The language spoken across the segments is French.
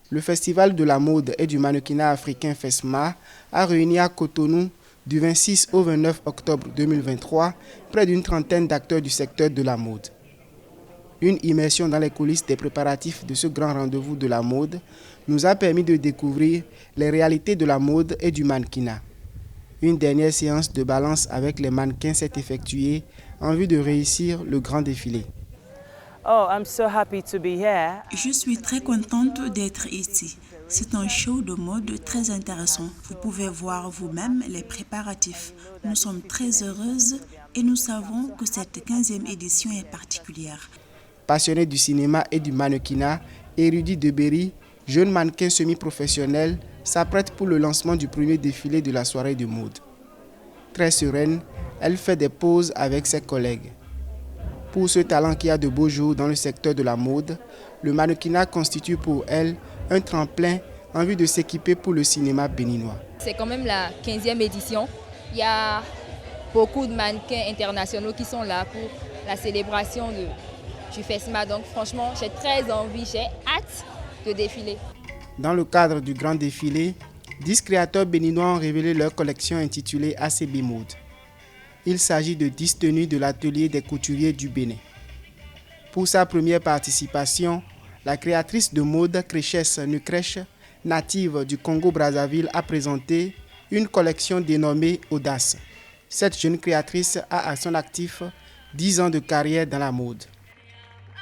Le Festival de la mode et du mannequinat africain FESMA a réuni à Cotonou du 26 au 29 octobre 2023 près d'une trentaine d'acteurs du secteur de la mode. Une immersion dans les coulisses des préparatifs de ce grand rendez-vous de la mode nous a permis de découvrir les réalités de la mode et du mannequinat. Une dernière séance de balance avec les mannequins s'est effectuée en vue de réussir le grand défilé. Je suis très contente d'être ici. C'est un show de mode très intéressant. Vous pouvez voir vous-même les préparatifs. Nous sommes très heureuses et nous savons que cette 15e édition est particulière. Passionné du cinéma et du mannequinat, Érudit de Berry, jeune mannequin semi-professionnel, s'apprête pour le lancement du premier défilé de la soirée de mode. Très sereine, elle fait des poses avec ses collègues. Pour ce talent qui a de beaux jours dans le secteur de la mode, le mannequinat constitue pour elle un tremplin en vue de s'équiper pour le cinéma béninois. C'est quand même la 15e édition. Il y a beaucoup de mannequins internationaux qui sont là pour la célébration du FESMA. Donc franchement, j'ai très envie, j'ai hâte de défiler. Dans le cadre du grand défilé, 10 créateurs béninois ont révélé leur collection intitulée ACB Mode. Il s'agit de 10 tenues de l'atelier des couturiers du Bénin. Pour sa première participation, la créatrice de mode Créchesse Nukrèche, native du Congo-Brazzaville, a présenté une collection dénommée Audace. Cette jeune créatrice a à son actif 10 ans de carrière dans la mode.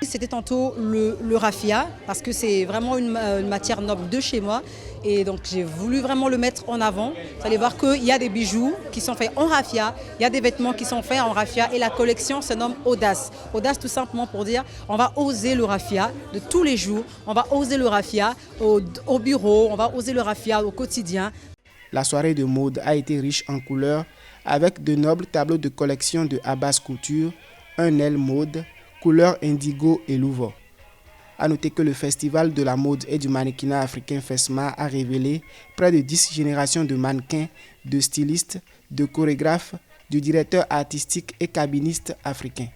C'était tantôt le raffia, parce que c'est vraiment une matière noble de chez moi. Et donc j'ai voulu vraiment le mettre en avant. Vous allez voir qu'il y a des bijoux qui sont faits en raffia, il y a des vêtements qui sont faits en raffia et la collection se nomme Audace. Audace tout simplement pour dire on va oser le raffia de tous les jours, on va oser le raffia au bureau, on va oser le raffia au quotidien. La soirée de mode a été riche en couleurs avec de nobles tableaux de collection de Abbas Couture, un aile mode, couleur indigo et louveau. A noter que le Festival de la mode et du mannequinat africain FESMA a révélé près de 10 générations de mannequins, de stylistes, de chorégraphes, de directeurs artistiques et cabinistes africains.